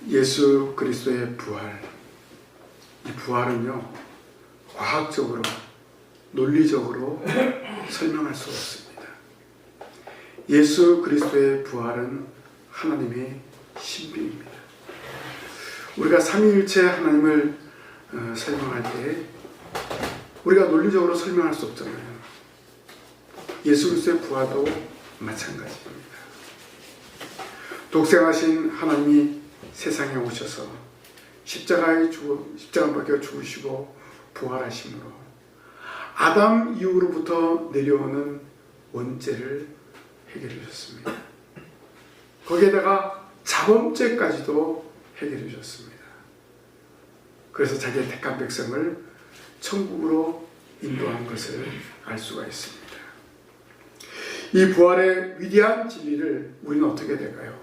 예수 그리스도의 부활, 이 부활은요, 과학적으로, 논리적으로 설명할 수 없습니다. 예수 그리스도의 부활은 하나님의 신비입니다. 우리가 삼위일체 하나님을 설명할 때 우리가 논리적으로 설명할 수 없잖아요. 예수 그리스도의 부활도 마찬가지입니다. 독생하신 하나님이 세상에 오셔서 십자가에 박혀 죽으시고 부활하심으로 아담 이후로부터 내려오는 원죄를 해결해 주셨습니다. 거기에다가 자범죄까지도 해결해 주셨습니다. 그래서 자기의 택한 백성을 천국으로 인도한 것을 알 수가 있습니다. 이 부활의 위대한 진리를 우리는 어떻게 될까요?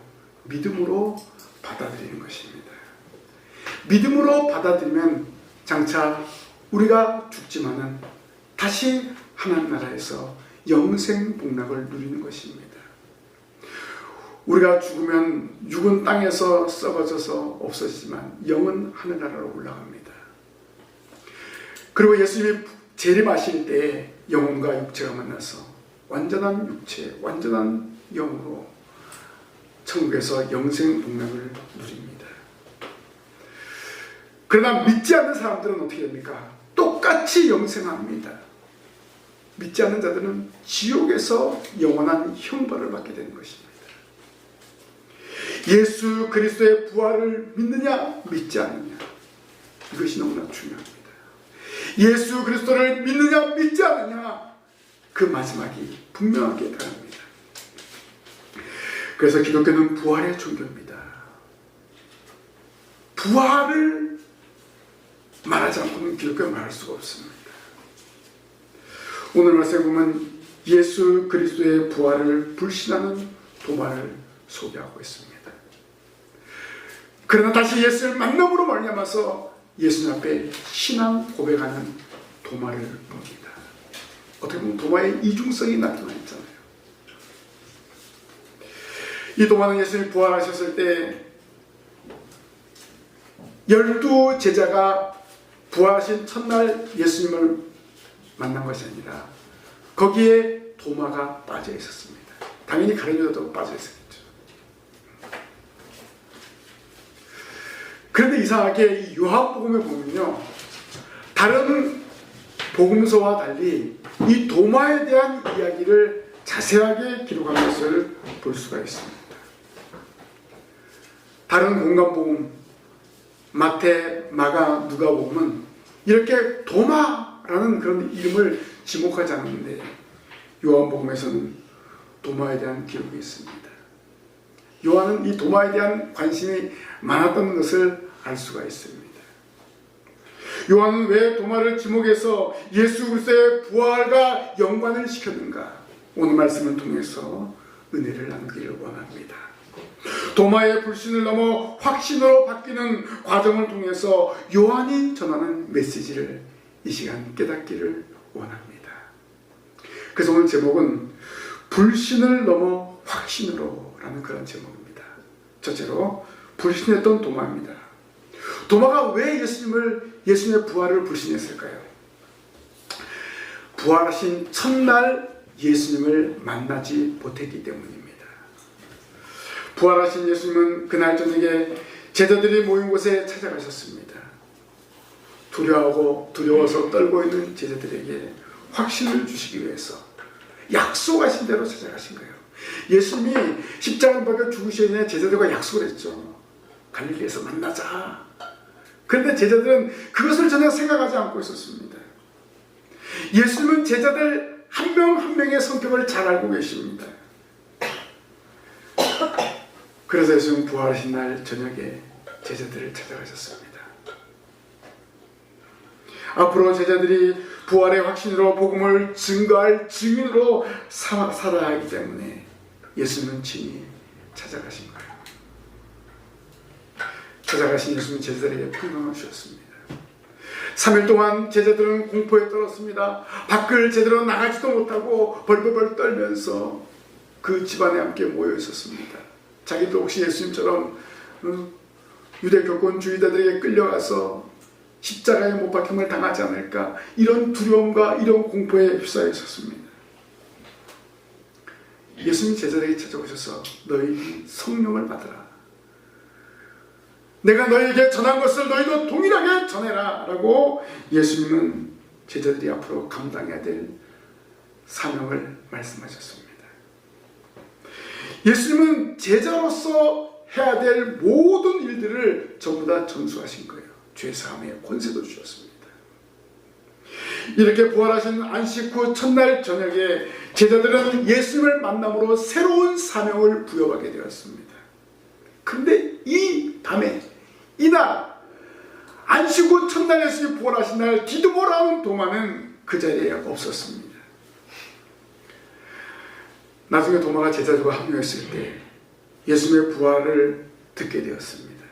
믿음으로 받아들이는 것입니다. 믿음으로 받아들이면 장차 우리가 죽지만은 다시 하나님 나라에서 영생 복락을 누리는 것입니다. 우리가 죽으면 육은 땅에서 썩어져서 없어지지만 영은 하늘나라로 올라갑니다. 그리고 예수님이 재림하실 때 영혼과 육체가 만나서 완전한 육체, 완전한 영으로 천국에서 영생 복락을 누립니다. 그러나 믿지 않는 사람들은 어떻게 됩니까? 똑같이 영생합니다. 믿지 않는 자들은 지옥에서 영원한 형벌을 받게 되는 것입니다. 예수 그리스도의 부활을 믿느냐 믿지 않느냐, 이것이 너무나 중요합니다. 예수 그리스도를 믿느냐 믿지 않느냐, 그 마지막이 분명하게 다릅니다. 그래서 기독교는 부활의 종교입니다. 부활을 말하지 않고는 기독교를 말할 수가 없습니다. 오늘 말씀에 보면 예수 그리스도의 부활을 불신하는 도마를 소개하고 있습니다. 그러나 다시 예수를 만남으로 말미암아서 예수님 앞에 신앙 고백하는 도마를 봅니다. 어떻게 보면 도마의 이중성이 나타나 있잖아요. 이 도마는 예수님이 부활하셨을 때 12 제자가 부활하신 첫날 예수님을 만난 것이 아니라 거기에 도마가 빠져 있었습니다. 당연히 다른 유다도 빠져 있었겠죠. 그런데 이상하게 이 요한복음에 보면요, 다른 복음서와 달리 이 도마에 대한 이야기를 자세하게 기록한 것을 볼 수가 있습니다. 다른 공간복음 마태, 마가, 누가복음은 이렇게 도마라는 그런 이름을 지목하지 않았는데 요한복음에서는 도마에 대한 기록이 있습니다. 요한은 이 도마에 대한 관심이 많았던 것을 알 수가 있습니다. 요한은 왜 도마를 지목해서 예수 그리스도의 부활과 연관을 시켰는가? 오늘 말씀을 통해서 은혜를 나누기를 원합니다. 도마의 불신을 넘어 확신으로 바뀌는 과정을 통해서 요한이 전하는 메시지를 이 시간 깨닫기를 원합니다. 그래서 오늘 제목은 불신을 넘어 확신으로 라는 그런 제목입니다. 첫째로 불신했던 도마입니다. 도마가 왜 예수님의 부활을 불신했을까요? 부활하신 첫날 예수님을 만나지 못했기 때문입니다. 부활하신 예수님은 그날 저녁에 제자들이 모인 곳에 찾아가셨습니다. 두려워서 떨고 있는 제자들에게 확신을 주시기 위해서 약속하신 대로 찾아가신 거예요. 예수님이 십자가에 박혀 죽으시기 전에 제자들과 약속을 했죠. 갈릴리에서 만나자. 그런데 제자들은 그것을 전혀 생각하지 않고 있었습니다. 예수님은 제자들 한 명 한 명의 성격을 잘 알고 계십니다. 그래서 예수님은 부활하신 날 저녁에 제자들을 찾아가셨습니다. 앞으로 제자들이 부활의 확신으로 복음을 증거할 증인으로 살아야 하기 때문에 예수님은 친히 찾아가신 거예요. 찾아가신 예수님은 제자들에게 평강을 주셨습니다. 3일 동안 제자들은 공포에 떨었습니다. 밖을 제대로 나가지도 못하고 벌벌벌 떨면서 그 집안에 함께 모여 있었습니다. 자기도 혹시 예수님처럼 유대 교권주의자들에게 끌려가서 십자가에 못 박힘을 당하지 않을까, 이런 두려움과 이런 공포에 휩싸여 있었습니다. 예수님 제자들에게 찾아오셔서 너희 성령을 받으라, 내가 너희에게 전한 것을 너희도 동일하게 전해라 라고 예수님은 제자들이 앞으로 감당해야 될 사명을 말씀하셨습니다. 예수님은 제자로서 해야 될 모든 일들을 전부 다 전수하신 거예요. 죄사함의 권세도 주셨습니다. 이렇게 부활하신 안식 후 첫날 저녁에 제자들은 예수님을 만남으로 새로운 사명을 부여받게 되었습니다. 그런데 이 밤에, 이날 안식 후 첫날 예수님이 부활하신 날, 디두모라는 도마는 그 자리에 없었습니다. 나중에 도마가 제자들과 합류했을 때 예수님의 부활을 듣게 되었습니다.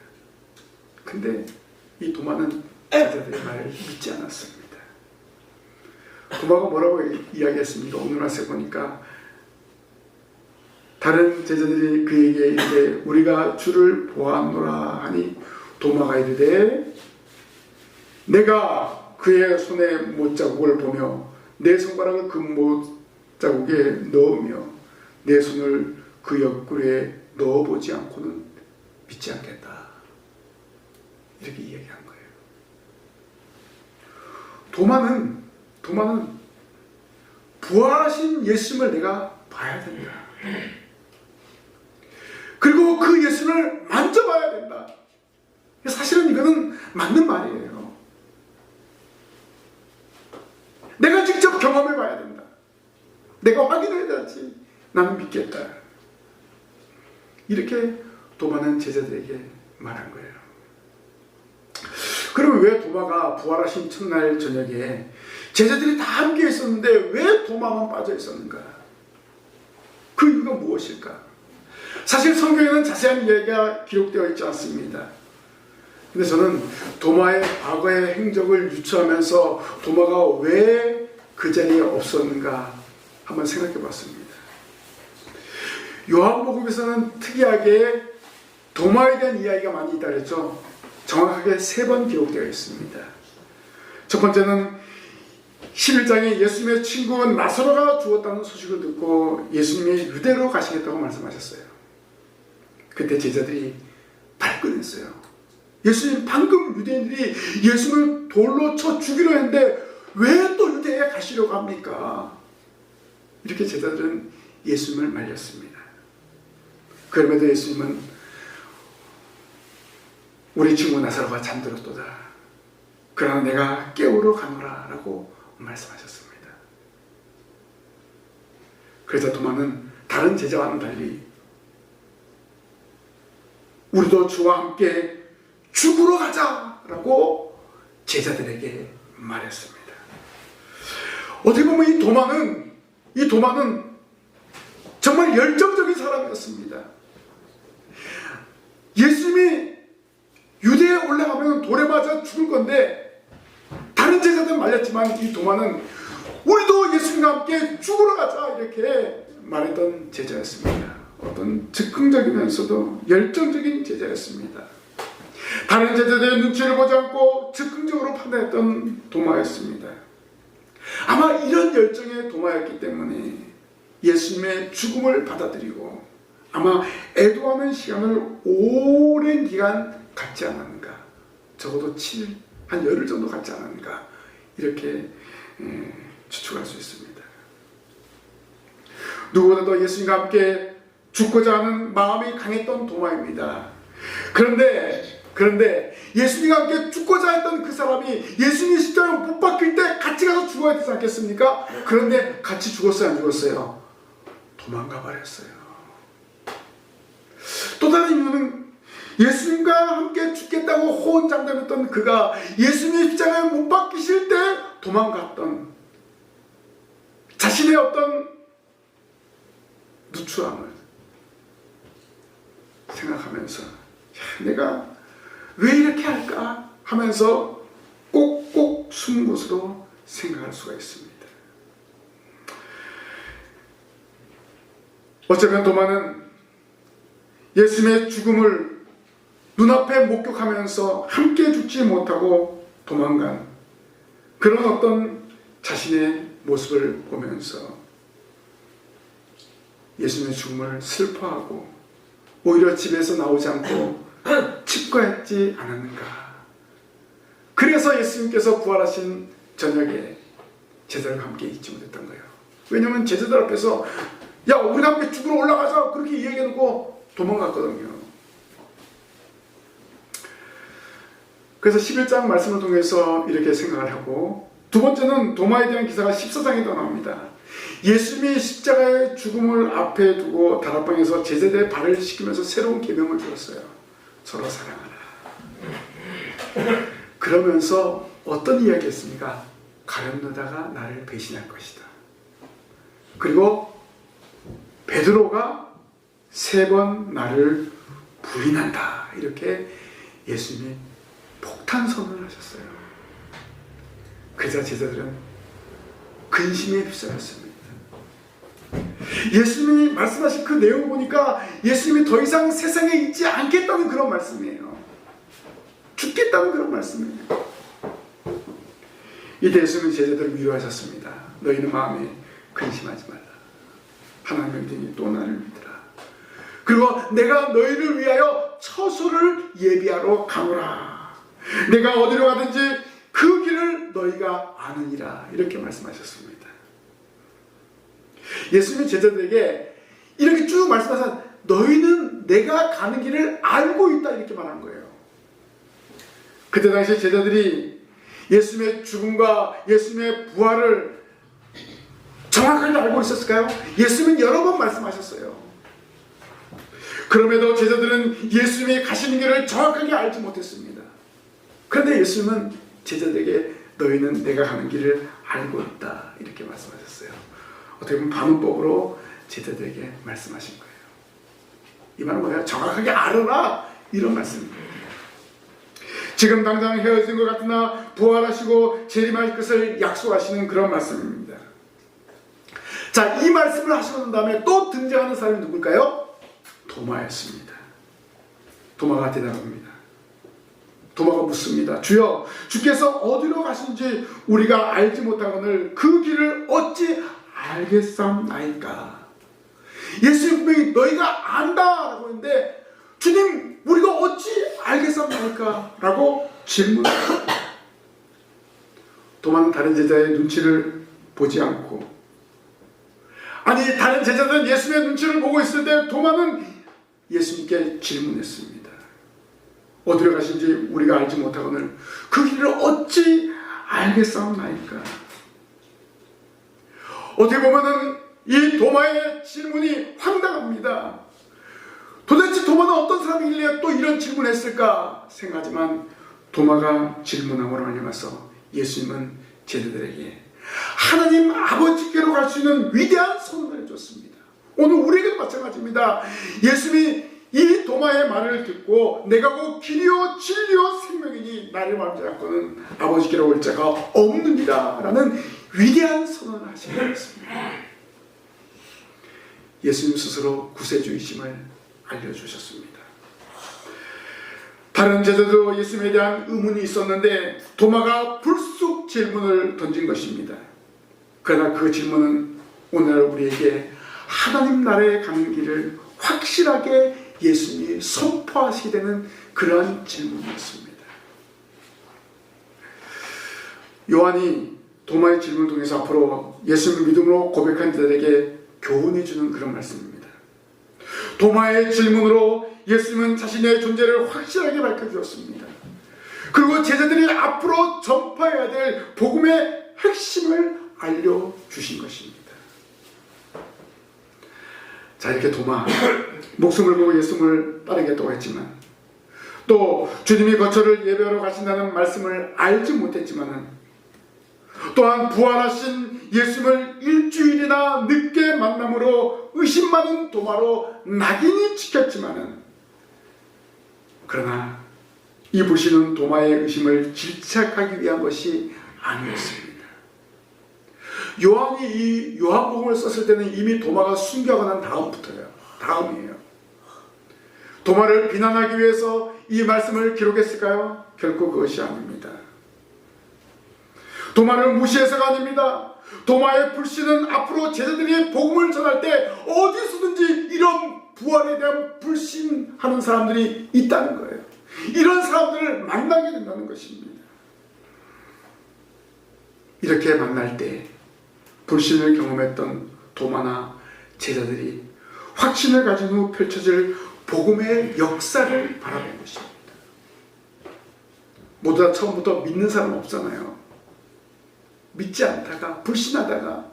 근데 이 도마는 제자들의 말을 믿지 않았습니다. 도마가 뭐라고 이야기했습니까? 오늘 말씀 보니까 다른 제자들이 그에게 이르되 우리가 주를 보았노라 하니 도마가 이르되 내가 그의 손에 못자국을 보며 내 손가락을 그 못자국에 넣으며 내 손을 그 옆구리에 넣어보지 않고는 믿지 않겠다, 이렇게 이야기한 거예요. 도마는 부활하신 예수님을 내가 봐야 된다, 그리고 그 예수님을 만져봐야 된다. 사실은 이거는 맞는 말이에요. 내가 직접 경험해봐야 된다, 내가 확인해야 되지, 나는 믿겠다, 이렇게 도마는 제자들에게 말한 거예요. 그러면 왜 도마가 부활하신 첫날 저녁에 제자들이 다 함께 있었는데 왜 도마만 빠져 있었는가? 그 이유가 무엇일까? 사실 성경에는 자세한 이야기가 기록되어 있지 않습니다. 근데 저는 도마의 과거의 행적을 유추하면서 도마가 왜 그 자리에 없었는가 한번 생각해 봤습니다. 요한복음에서는 특이하게 도마에 대한 이야기가 많이 있다 그랬죠. 정확하게 3번 기록되어 있습니다. 첫 번째는 11장에 예수님의 친구 나사로가 죽었다는 소식을 듣고 예수님이 유대로 가시겠다고 말씀하셨어요. 그때 제자들이 발끈했어요. 예수님, 방금 유대인들이 예수님을 돌로 쳐 죽이려 했는데 왜 또 유대에 가시려고 합니까? 이렇게 제자들은 예수님을 말렸습니다. 그럼에도 예수님은 우리 친구 나사로가 잠들었도다, 그러나 내가 깨우러 가노라 라고 말씀하셨습니다. 그래서 도마는 다른 제자와는 달리 우리도 주와 함께 죽으러 가자 라고 제자들에게 말했습니다. 어떻게 보면 이 도마는 정말 열정적인 사람이었습니다. 예수님이 유대에 올라가면 돌에 맞아 죽을 건데 다른 제자들은 말렸지만 이 도마는 우리도 예수님과 함께 죽으러 가자 이렇게 말했던 제자였습니다. 어떤 즉흥적이면서도 열정적인 제자였습니다. 다른 제자들의 눈치를 보지 않고 즉흥적으로 판단했던 도마였습니다. 아마 이런 열정의 도마였기 때문에 예수님의 죽음을 받아들이고 아마 애도하는 시간을 오랜 기간 갖지 않았는가, 적어도 7일, 한 열흘 정도 갖지 않았는가, 이렇게 추측할 수 있습니다. 누구보다도 예수님과 함께 죽고자 하는 마음이 강했던 도마입니다. 그런데 예수님과 함께 죽고자 했던 그 사람이 예수님이 십자가에 못 박힐 때 같이 가서 죽어야 되지 않겠습니까? 그런데 같이 죽었어요, 안 죽었어요? 도망가 버렸어요. 또 다른 이유는 예수님과 함께 죽겠다고 호언장담했던 그가 예수님의 십자가에 못 박히실 때 도망갔던 자신의 어떤 누추함을 생각하면서 내가 왜 이렇게 할까 하면서 꼭꼭 숨은 것으로 생각할 수가 있습니다. 어쩌면 도마는 예수님의 죽음을 눈앞에 목격하면서 함께 죽지 못하고 도망간 그런 어떤 자신의 모습을 보면서 예수님의 죽음을 슬퍼하고 오히려 집에서 나오지 않고 칩거했지 않았는가. 그래서 예수님께서 부활하신 저녁에 제자들과 함께 있지 못했던 거예요. 왜냐하면 제자들 앞에서 야 우리가 함께 죽으러 올라가자 그렇게 이야기해놓고 도망갔거든요. 그래서 11장 말씀을 통해서 이렇게 생각을 하고, 두 번째는 도마에 대한 기사가 14장에도 나옵니다. 예수님이 십자가의 죽음을 앞에 두고 다락방에서 제자들의 발을 씻기면서 새로운 계명을 주었어요. 서로 사랑하라. 그러면서 어떤 이야기했습니까? 가룟유다가 나를 배신할 것이다. 그리고 베드로가 3번 나를 부인한다. 이렇게 예수님이 폭탄 선언을 하셨어요. 그래서 제자들은 근심에 휩싸였습니다. 예수님이 말씀하신 그 내용을 보니까 예수님이 더 이상 세상에 있지 않겠다는 그런 말씀이에요. 죽겠다는 그런 말씀이에요. 이때 예수님은 제자들을 위로하셨습니다. 너희는 마음에 근심하지 말라. 하나님을 믿으니 또 나를 믿으라. 그리고 내가 너희를 위하여 처소를 예비하러 가노라. 내가 어디로 가든지 그 길을 너희가 아느니라. 이렇게 말씀하셨습니다. 예수님이 제자들에게 이렇게 쭉 말씀하셔서 너희는 내가 가는 길을 알고 있다 이렇게 말한 거예요. 그때 당시 제자들이 예수님의 죽음과 예수님의 부활을 정확하게 알고 있었을까요? 예수님은 여러 번 말씀하셨어요. 그럼에도 제자들은 예수님이 가시는 길을 정확하게 알지 못했습니다. 그런데 예수님은 제자들에게 너희는 내가 가는 길을 알고 있다 이렇게 말씀하셨어요. 어떻게 보면 반문법으로 제자들에게 말씀하신 거예요. 이 말은 뭐예요? 정확하게 알아라 이런 말씀입니다. 지금 당장 헤어진 것 같으나 부활하시고 재림할 것을 약속하시는 그런 말씀입니다. 자, 이 말씀을 하시고 난 다음에 또 등장하는 사람이 누굴까요? 도마였습니다. 도마가 대답합니다. 도마가 묻습니다. 주여, 주께서 어디로 가신지 우리가 알지 못하거늘 그 길을 어찌 알겠사옵나이까? 예수님 분명히 너희가 안다라고 했는데 주님 우리가 어찌 알겠사옵나이까? 라고 질문합니다. 도마는 다른 제자의 눈치를 보지 않고, 아니 다른 제자들은 예수님의 눈치를 보고 있을 때 도마는 예수님께 질문했습니다. 어디로 가신지 우리가 알지 못하거늘 그 길을 어찌 알겠사옵나이까? 어떻게 보면은 이 도마의 질문이 황당합니다. 도대체 도마는 어떤 사람이길래 또 이런 질문을 했을까 생각하지만 도마가 질문함으로 말미암아서 예수님은 제자들에게 하나님 아버지께로 갈 수 있는 위대한 선언을 해줬습니다. 오늘 우리에게도 마찬가지입니다. 예수님이 이 도마의 말을 듣고 내가 곧 길이요 진리요 생명이니 나를 알지 않고는 아버지께로 올 자가 없느니라 라는 위대한 선언을 하시게 되었습니다. 예수님 스스로 구세주이심을 알려주셨습니다. 다른 제자도 예수님에 대한 의문이 있었는데 도마가 불쑥 질문을 던진 것입니다. 그러나 그 질문은 오늘 우리에게 하나님 나라에 가는 길을 확실하게 예수님이 선포하시게 되는 그러한 질문이었습니다. 요한이 도마의 질문을 통해서 앞으로 예수님을 믿음으로 고백한 자들에게 교훈해 주는 그런 말씀입니다. 도마의 질문으로 예수님은 자신의 존재를 확실하게 밝혀주었습니다. 그리고 제자들이 앞으로 전파해야 될 복음의 핵심을 알려주신 것입니다. 자, 이렇게 도마 목숨을 걸고 예수님을 따르겠다고 했지만, 또 주님이 거처를 예배하러 가신다는 말씀을 알지 못했지만은, 또한 부활하신 예수님을 일주일이나 늦게 만남으로 의심 많은 도마로 낙인이 찍혔지만은, 그러나 이 불신은 도마의 의심을 질책하기 위한 것이 아니었습니다. 요한이 이 요한복음을 썼을 때는 이미 도마가 순교하고 난 다음이에요. 도마를 비난하기 위해서 이 말씀을 기록했을까요? 결코 그것이 아닙니다. 도마를 무시해서가 아닙니다. 도마의 불신은 앞으로 제자들이 복음을 전할 때 어디서든지 이런 부활에 대한 불신하는 사람들이 있다는 거예요. 이런 사람들을 만나게 된다는 것입니다. 이렇게 만날 때 불신을 경험했던 도마나 제자들이 확신을 가진 후 펼쳐질 복음의 역사를 바라본 것입니다. 모두 다 처음부터 믿는 사람 없잖아요. 믿지 않다가 불신하다가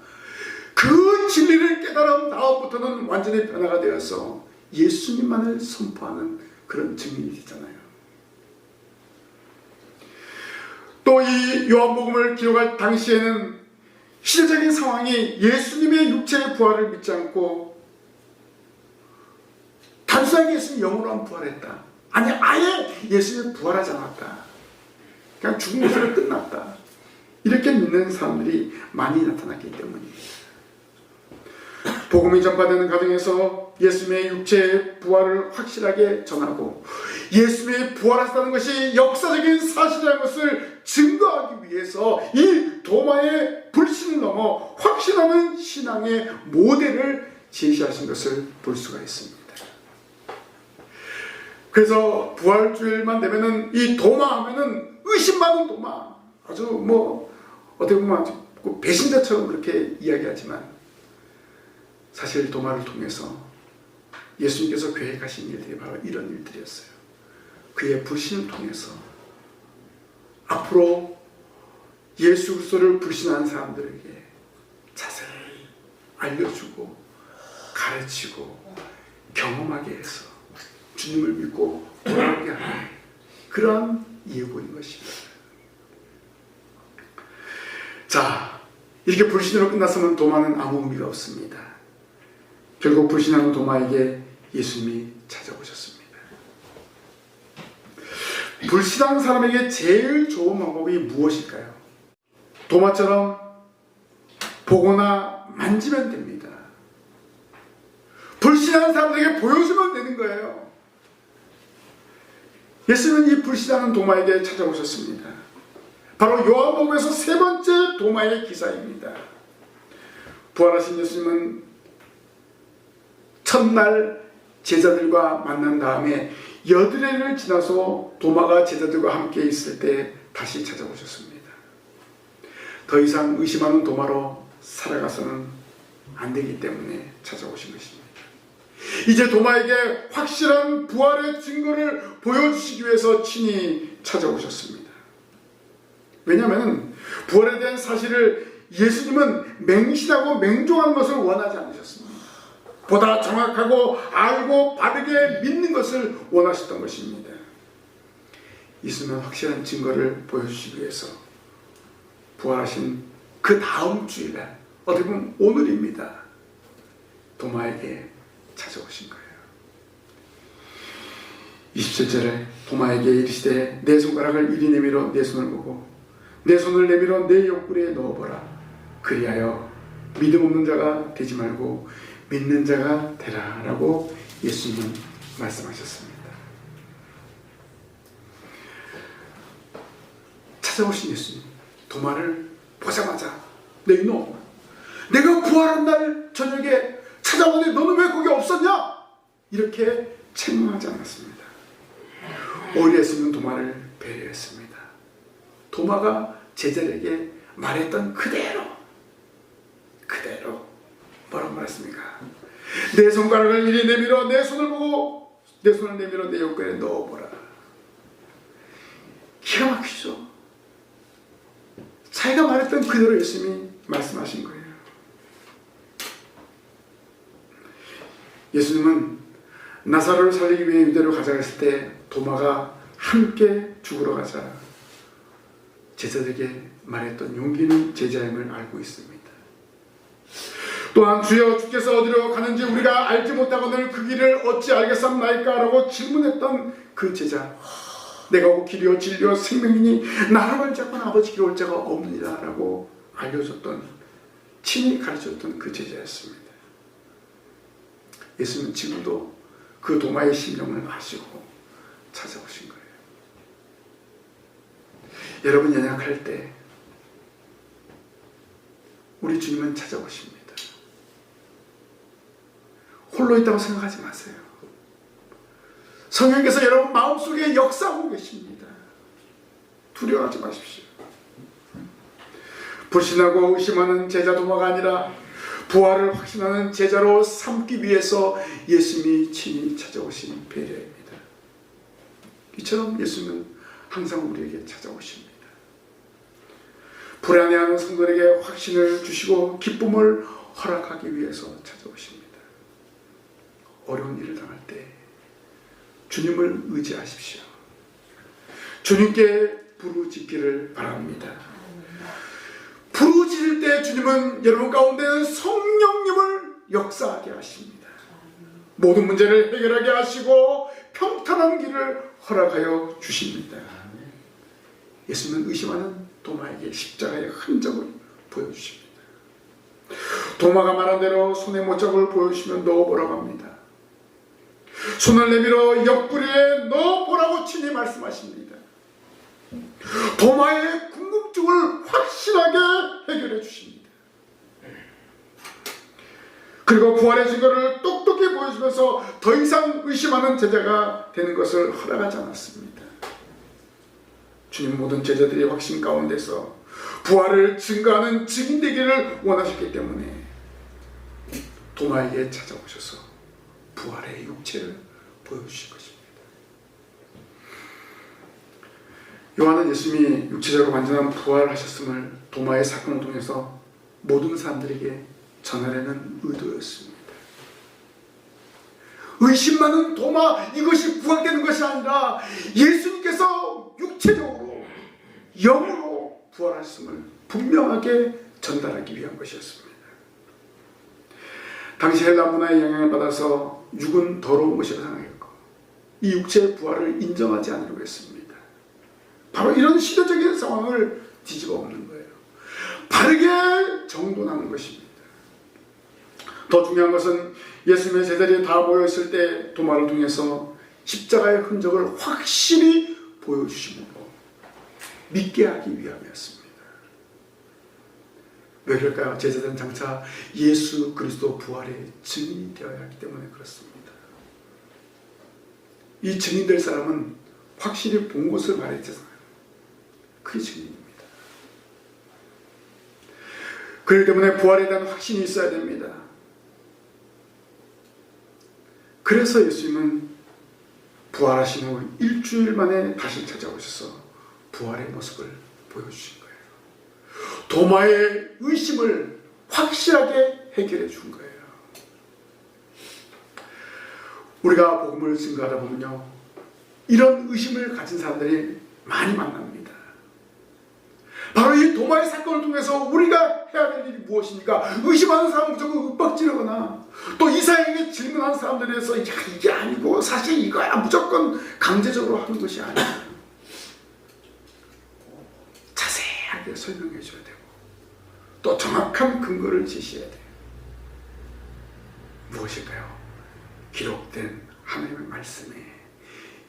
그 진리를 깨달은 다음부터는 완전히 변화가 되어서 예수님만을 선포하는 그런 증인이 되잖아요. 또 이 요한복음을 기록할 당시에는 시대적인 상황이 예수님의 육체의 부활을 믿지 않고 단순하게 예수님이 영으로만 부활했다. 아니 아예 예수님이 부활하지 않았다. 그냥 죽은 것으로 끝났다. 이렇게 믿는 사람들이 많이 나타났기 때문입니다. 복음이 전파되는 과정에서 예수님의 육체의 부활을 확실하게 전하고 예수님이 부활하셨다는 것이 역사적인 사실이라는 것을 증거하기 위해서 이 도마의 불신을 넘어 확신하는 신앙의 모델을 제시하신 것을 볼 수가 있습니다. 그래서 부활주일만 되면은 이 도마 하면은 의심 많은 도마, 아주 어떻게 보면 아주 배신자처럼 그렇게 이야기하지만 사실 도마를 통해서 예수님께서 계획하신 일들이 바로 이런 일들이었어요. 그의 불신을 통해서 앞으로 예수 그리스도를 불신하는 사람들에게 자세히 알려주고 가르치고 경험하게 해서 주님을 믿고 돌아오게 하는 그런 예고인 것입니다. 자, 이렇게 불신으로 끝났으면 도마는 아무 의미가 없습니다. 결국 불신하는 도마에게 예수님이 찾아오셨습니다. 불신하는 사람에게 제일 좋은 방법이 무엇일까요? 도마처럼 보거나 만지면 됩니다. 불신하는 사람들에게 보여주면 되는 거예요. 예수님은 이 불신하는 도마에게 찾아오셨습니다. 바로 요한복음에서 세 번째 도마의 기사입니다. 부활하신 예수님은 첫날 제자들과 만난 다음에 8회를 지나서 도마가 제자들과 함께 있을 때 다시 찾아오셨습니다. 더 이상 의심하는 도마로 살아가서는 안 되기 때문에 찾아오신 것입니다. 이제 도마에게 확실한 부활의 증거를 보여주시기 위해서 친히 찾아오셨습니다. 왜냐하면 부활에 대한 사실을 예수님은 맹신하고 맹종하는 것을 원하지 않으셨습니다. 보다 정확하고 알고 바르게 믿는 것을 원하셨던 것입니다. 예수님은 확실한 증거를 보여주시기 위해서 부활하신 그 다음 주일날, 어떻게 보면 오늘입니다. 도마에게 찾아오신 거예요. 27절에 도마에게 이르시되 내 손가락을 이리 내밀어 내 손을 보고 내 손을 내밀어 내 옆구리에 넣어보라. 그리하여 믿음 없는 자가 되지 말고 믿는 자가 되라 라고 예수님은 말씀하셨습니다. 찾아오신 예수님, 도마를 보자마자 내 이놈, 내가 부활한 날 저녁에 찾아오는데 너는 왜 거기 없었냐? 이렇게 책망하지 않았습니다. 오히려 예수님은 도마를 배려했습니다. 도마가 제자에게 말했던 그대로 뭐라고 말했습니까? 내 손가락을 이리 내밀어 내 손을 보고 내 손을 내밀어 내 옆구리에 넣어보라. 기가 막히죠. 자기가 말했던 그대로 예수님이 말씀하신 거예요. 예수님은 나사로를 살리기 위해 유대로 가자 했을 때 도마가 함께 죽으러 가자 제자들에게 말했던 용기 있는 제자임을 알고 있습니다. 또한 주여 주께서 어디로 가는지 우리가 알지 못하거늘 그 길을 어찌 알겠사옵나이까 라고 질문했던 그 제자, 내가 곧 길이요 진리요 생명이니 나를 말지 않고는 아버지께로 올 자가 없느니라 라고 알려줬던, 친히 가르쳐줬던 그 제자였습니다. 예수님은 지금도 그 도마의 심령을 아시고 찾아오신 거예요. 여러분 연약할 때 우리 주님은 찾아오십니다. 홀로 있다고 생각하지 마세요. 성령께서 여러분 마음속에 역사하고 계십니다. 두려워하지 마십시오. 불신하고 의심하는 제자 도마가 아니라 부활을 확신하는 제자로 삼기 위해서 예수님이 친히 찾아오신 배려입니다. 이처럼 예수님은 항상 우리에게 찾아오십니다. 불안해하는 성도에게 확신을 주시고 기쁨을 허락하기 위해서 찾아오십니다. 어려운 일을 당할 때 주님을 의지하십시오. 주님께 부르짖기를 바랍니다. 부르짖을 때 주님은 여러분 가운데는 성령님을 역사하게 하십니다. 모든 문제를 해결하게 하시고 평탄한 길을 허락하여 주십니다. 예수님은 의심하는 도마에게 십자가의 흔적을 보여주십니다. 도마가 말한 대로 손의 모적을 보여주시면 넣어보라고 합니다. 손을 내밀어 옆구리에 넣어보라고 친히 말씀하십니다. 도마의 궁금증을 확실하게 해결해 주십니다. 그리고 부활의 증거를 똑똑히 보여주면서 더 이상 의심하는 제자가 되는 것을 허락하지 않았습니다. 주님 모든 제자들이 확신 가운데서 부활을 증거하는 증인 되기를 원하셨기 때문에 도마에게 찾아오셔서 부활의 육체를 보여주신 것입니다. 요한은 예수님이 육체적으로 완전한 부활하셨음을 도마의 사건을 통해서 모든 사람들에게 전하려는 의도였습니다. 의심 많은 도마, 이것이 부활되는 것이 아니라 예수님께서 육체적으로 영으로 부활하셨음을 분명하게 전달하기 위한 것이었습니다. 당시 헬라 문화의 영향을 받아서 육은 더러운 것이라 생각했고 이 육체의 부활을 인정하지 않으려고 했습니다. 바로 이런 시대적인 상황을 뒤집어 엎는 거예요. 바르게 정돈하는 것입니다. 더 중요한 것은 예수님의 제자들이 다 모여있을 때 도마를 통해서 십자가의 흔적을 확실히 보여주심으로 믿게 하기 위함이었습니다. 왜 그럴까요? 제자들은 장차 예수 그리스도 부활의 증인이 되어야 하기 때문에 그렇습니다. 이 증인될 사람은 확실히 본 것을 말했잖아요. 그게 증인입니다. 그렇기 때문에 부활에 대한 확신이 있어야 됩니다. 그래서 예수님은 부활하신 후 일주일 만에 다시 찾아오셔서 부활의 모습을 보여주신 거예요. 도마의 의심을 확실하게 해결해 준 거예요. 우리가 복음을 증거하다 보면요, 이런 의심을 가진 사람들이 많이 만납니다. 바로 이 도마의 사건을 통해서 우리가 해야 될 일이 무엇입니까? 의심하는 사람은 무조건 윽박지르거나 또 이사에게 질문하는 사람들에 대해서 야, 이게 아니고 사실 이거야 무조건 강제적으로 하는 것이 아니에요. 자세하게 설명해 줘야 되고 또 정확한 근거를 제시해야 돼요. 무엇일까요? 기록된 하나님의 말씀에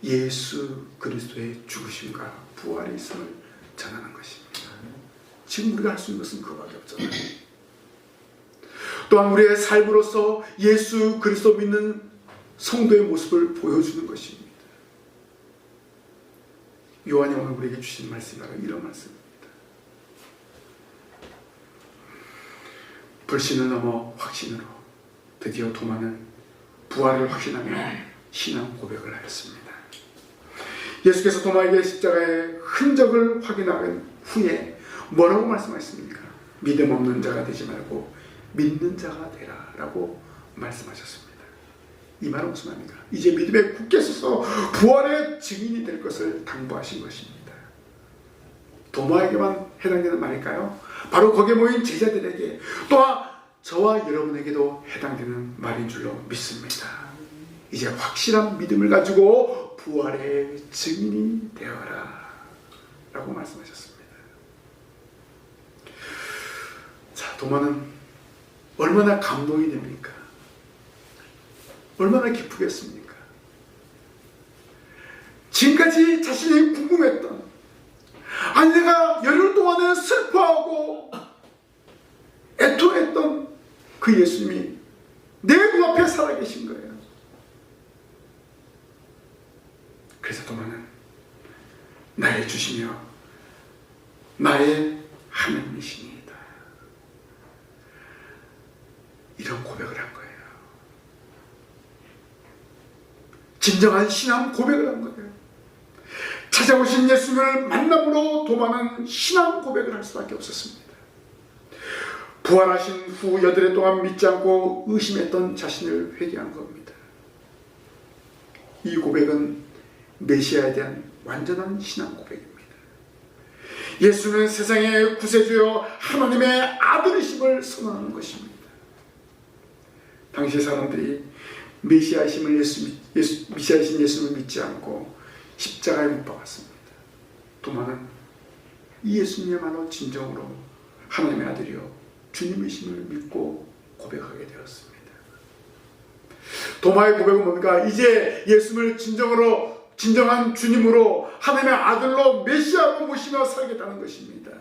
예수 그리스도의 죽으심과 부활이 있음을 전하는 것입니다. 지금 우리가 할 수 있는 것은 그거밖에 없잖아요. 또한 우리의 삶으로서 예수 그리스도 믿는 성도의 모습을 보여주는 것입니다. 요한이 오늘 우리에게 주신 말씀이 바로 이런 말씀입니다. 불신을 넘어 확신으로 드디어 도마는 부활을 확신하며 신앙 고백을 하였습니다. 예수께서 도마에게 십자가의 흔적을 확인한 후에 뭐라고 말씀하셨습니까? 믿음 없는 자가 되지 말고 믿는 자가 되라 라고 말씀하셨습니다. 이 말은 무슨 말입니까? 이제 믿음에 굳게 서서 부활의 증인이 될 것을 당부하신 것입니다. 도마에게만 해당되는 말일까요? 바로 거기에 모인 제자들에게 또한 저와 여러분에게도 해당되는 말인 줄로 믿습니다. 이제 확실한 믿음을 가지고 부활의 증인이 되어라 라고 말씀하셨습니다. 자, 도마는 얼마나 감동이 됩니까? 얼마나 기쁘겠습니까? 지금까지 자신이 궁금했던, 아니 내가 열흘 동안은 슬퍼하고 애통했던 그 예수님이 내 눈앞에 살아계신 거예요. 그래서 도마는 나의 주시며 나의 하나님이시니이다, 이런 고백을 한 거예요. 진정한 신앙 고백을 한 거예요. 찾아오신 예수님을 만남으로 도마는 신앙 고백을 할 수밖에 없었습니다. 부활하신 후 여드레 동안 믿지 않고 의심했던 자신을 회개한 겁니다. 이 고백은 메시아에 대한 완전한 신앙 고백입니다. 예수는 세상의 구세주여 하나님의 아들이심을 선언하는 것입니다. 당시 사람들이 메시아이신 예수님을 믿지 않고 십자가에 못 박았습니다. 도마는 이 예수님야말로 진정으로 하나님의 아들이요 주님이심을 믿고 고백하게 되었습니다. 도마의 고백은 뭡니까? 이제 예수님을 진정한 주님으로 하나님의 아들로 메시아로 모시며 살겠다는 것입니다.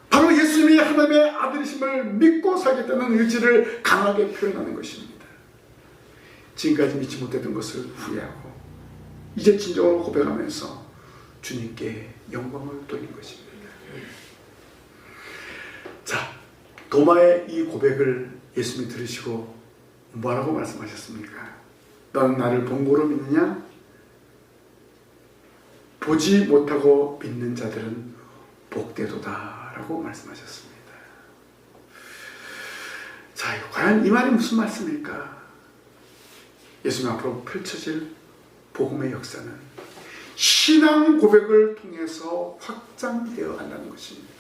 바로 예수님이 하나님의 아들이심을 믿고 살겠다는 의지를 강하게 표현하는 것입니다. 지금까지 믿지 못했던 것을 후회하고 이제 진정으로 고백하면서 주님께 영광을 돌린 것입니다. 자, 도마의 이 고백을 예수님이 들으시고 뭐라고 말씀하셨습니까? 너는 나를 본 거로 믿느냐? 보지 못하고 믿는 자들은 복되도다 라고 말씀하셨습니다. 자, 과연 이 말이 무슨 말씀일까? 예수님 앞으로 펼쳐질 복음의 역사는 신앙 고백을 통해서 확장되어 간다는 것입니다.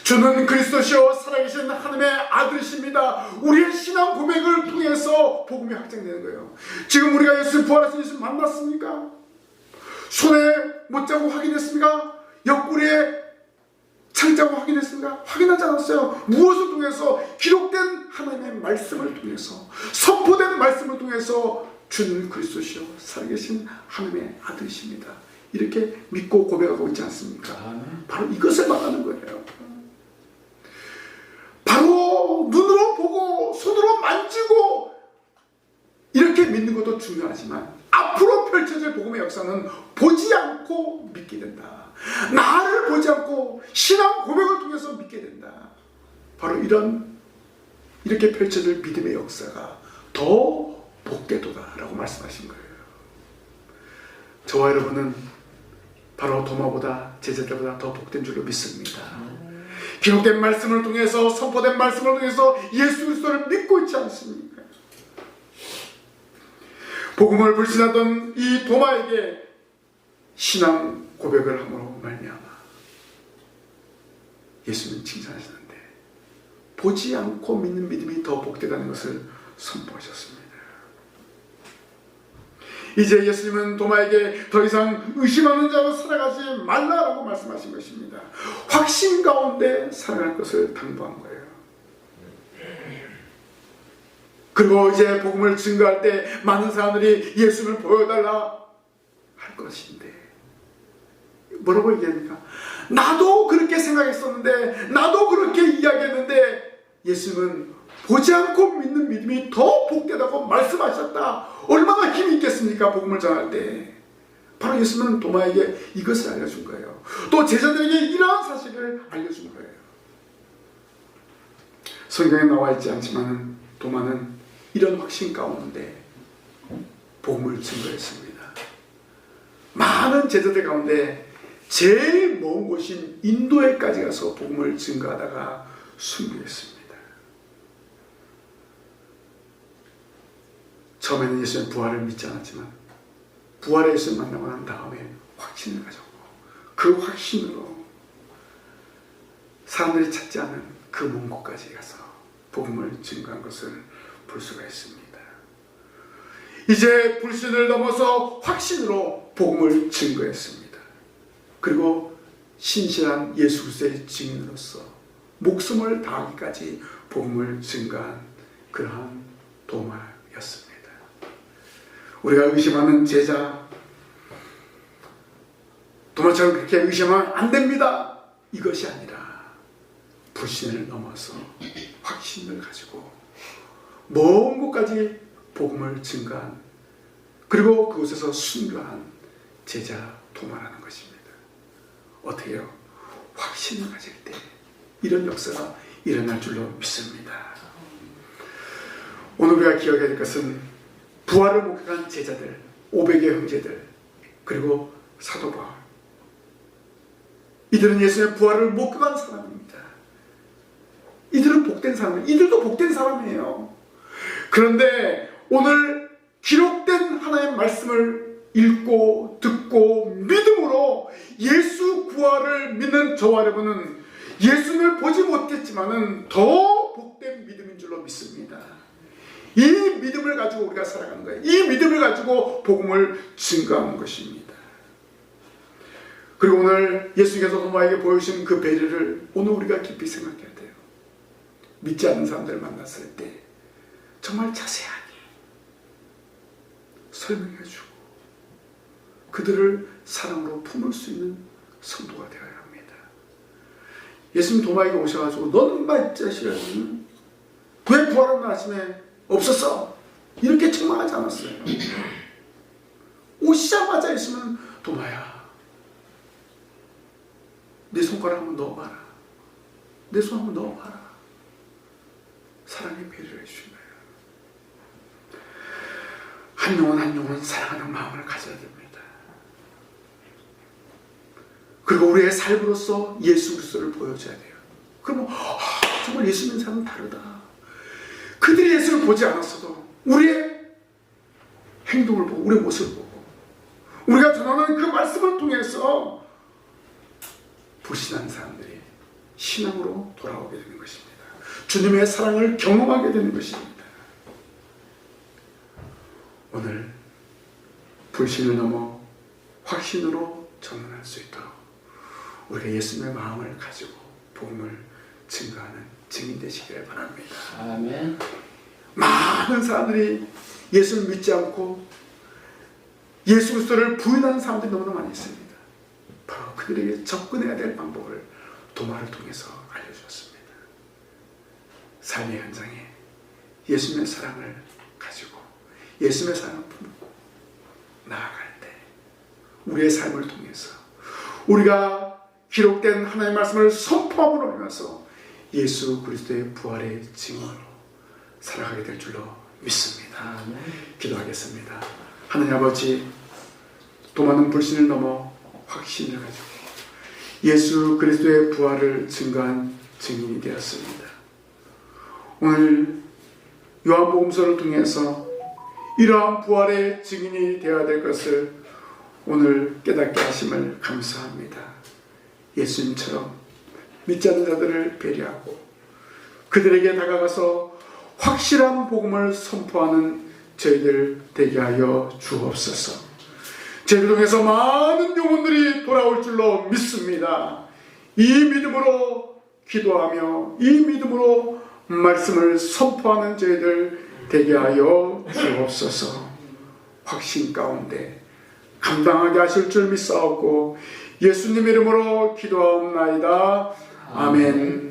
주는 그리스도시요 살아계신 하나님의 아들이십니다. 우리의 신앙 고백을 통해서 복음이 확장되는 거예요. 지금 우리가 예수 부활하신 예수 만났습니까? 손에 못자고 확인했습니까? 옆구리에 창자고 확인했습니까? 확인하지 않았어요. 무엇을 통해서? 기록된 하나님의 말씀을 통해서, 선포된 말씀을 통해서 주는 그리스도시요 살아계신 하나님의 아들이십니다, 이렇게 믿고 고백하고 있지 않습니까? 바로 이것을 말하는 거예요. 바로 눈으로 보고 손으로 만지고 이렇게 믿는 것도 중요하지만 앞으로 펼쳐질 복음의 역사는 보지 않고 믿게 된다. 나를 보지 않고 신앙 고백을 통해서 믿게 된다. 바로 이렇게 펼쳐질 믿음의 역사가 더 복되도다 라고 말씀하신 거예요. 저와 여러분은 바로 도마보다 제자들보다 더 복된 줄로 믿습니다. 기록된 말씀을 통해서, 선포된 말씀을 통해서 예수 그리스도를 믿고 있지 않습니까? 복음을 불신하던 이 도마에게 신앙 고백을 함으로 말미암아 예수님 칭찬하시는데 보지 않고 믿는 믿음이 더 복되다는 것을 선포하셨습니다. 이제 예수님은 도마에게 더 이상 의심하는 자로 살아가지 말라라고 말씀하신 것입니다. 확신 가운데 살아갈 것을 당부한 거예요. 그리고 이제 복음을 증거할 때 많은 사람들이 예수를 보여달라 할 것인데 뭐라고 얘기합니까? 나도 그렇게 생각했었는데, 나도 그렇게 이야기했는데 예수님은 보지 않고 믿는 믿음이 더 복되다고 말씀하셨다. 얼마나 힘이 있겠습니까? 복음을 전할 때. 바로 예수님은 도마에게 이것을 알려준 거예요. 또 제자들에게 이러한 사실을 알려준 거예요. 성경에 나와 있지 않지만 도마는 이런 확신 가운데 복음을 증거했습니다. 많은 제자들 가운데 제일 먼 곳인 인도에까지 가서 복음을 증거하다가 순교했습니다. 처음에는 예수님의 부활을 믿지 않았지만 부활의 예수를 만나고 난 다음에 확신을 가졌고 그 확신으로 사람들이 찾지 않은 그 먼 곳까지 가서 복음을 증거한 것을 볼 수가 있습니다. 이제 불신을 넘어서 확신으로 복음을 증거했습니다. 그리고 신실한 예수 그리스도의 증인으로서 목숨을 다하기까지 복음을 증거한 그러한 도마였습니다. 우리가 의심하는 제자, 도마처럼 그렇게 의심하면 안 됩니다. 이것이 아니라 불신을 넘어서 확신을 가지고 먼 곳까지 복음을 증가한, 그리고 그곳에서 순교한 제자 도마라는 것입니다. 어떻게요? 확신을 가질 때 이런 역사가 일어날 줄로 믿습니다. 오늘 우리가 기억해야 될 것은 부활을 목격한 제자들, 500의 형제들, 그리고 사도 바울, 이들은 예수의 부활을 목격한 사람입니다. 이들은 복된 사람이에요. 이들도 복된 사람이에요. 그런데 오늘 기록된 하나님의 말씀을 읽고 듣고 믿음으로 예수 부활을 믿는 저와 여러분은 예수를 보지 못했지만은 더 복된 믿음인 줄로 믿습니다. 이 믿음을 가지고 우리가 살아가는 거예요. 이 믿음을 가지고 복음을 증거하는 것입니다. 그리고 오늘 예수께서 도마에게 보여주신 그 배려를 오늘 우리가 깊이 생각해야 돼요. 믿지 않는 사람들을 만났을 때 정말 자세하게 설명해주고 그들을 사랑으로 품을 수 있는 성도가 되어야 합니다. 예수님 도마에게 오셔가지고 너는 마 자식아, 왜 부활하는 아침에 없었어? 이렇게 책망하지 않았어요. 오시자마자 예수는 도마야, 내 손가락 한번 넣어봐라. 내 손 한번 넣어봐라. 사랑의 배려를 해주신 거예요. 한 영혼 한 영혼 사랑하는 마음을 가져야 됩니다. 그리고 우리의 삶으로서 예수 그리스도를 보여줘야 돼요. 그러면 정말 예수 믿는 사람은 다르다. 그들이 예수를 보지 않았어도 우리의 행동을 보고 우리의 모습을 보고 우리가 전하는 그 말씀을 통해서 불신한 사람들이 신앙으로 돌아오게 되는 것입니다. 주님의 사랑을 경험하게 되는 것입니다. 오늘 불신을 넘어 확신으로 전환할 수 있도록 우리가 예수님의 마음을 가지고 복음을 증거하는 증인 되시기를 바랍니다. 아멘. 많은 사람들이 예수를 믿지 않고 예수 그리스도를 부인하는 사람들이 너무나 많이 있습니다. 바로 그들에게 접근해야 될 방법을 도마를 통해서 알려주었습니다. 삶의 현장에 예수님의 사랑을 가지고 예수님의 사랑을 품고 나아갈 때 우리의 삶을 통해서 우리가 기록된 하나님의 말씀을 선포함으로 인해서 예수 그리스도의 부활의 증언으로 살아가게 될 줄로 믿습니다. 기도하겠습니다. 하나님 아버지, 도마는 불신을 넘어 확신을 가지고 예수 그리스도의 부활을 증거한 증인이 되었습니다. 오늘 요한복음서를 통해서 이러한 부활의 증인이 되어야 될 것을 오늘 깨닫게 하심을 감사합니다. 예수님처럼 믿지 않는 자들을 배려하고 그들에게 다가가서 확실한 복음을 선포하는 저희들 되게 하여 주옵소서. 저희를 통해서 많은 영혼들이 돌아올 줄로 믿습니다. 이 믿음으로 기도하며 이 믿음으로 말씀을 선포하는 저희들 되게 하여 주옵소서. 확신 가운데 감당하게 하실 줄 믿사옵고 예수님 이름으로 기도하옵나이다. 아멘.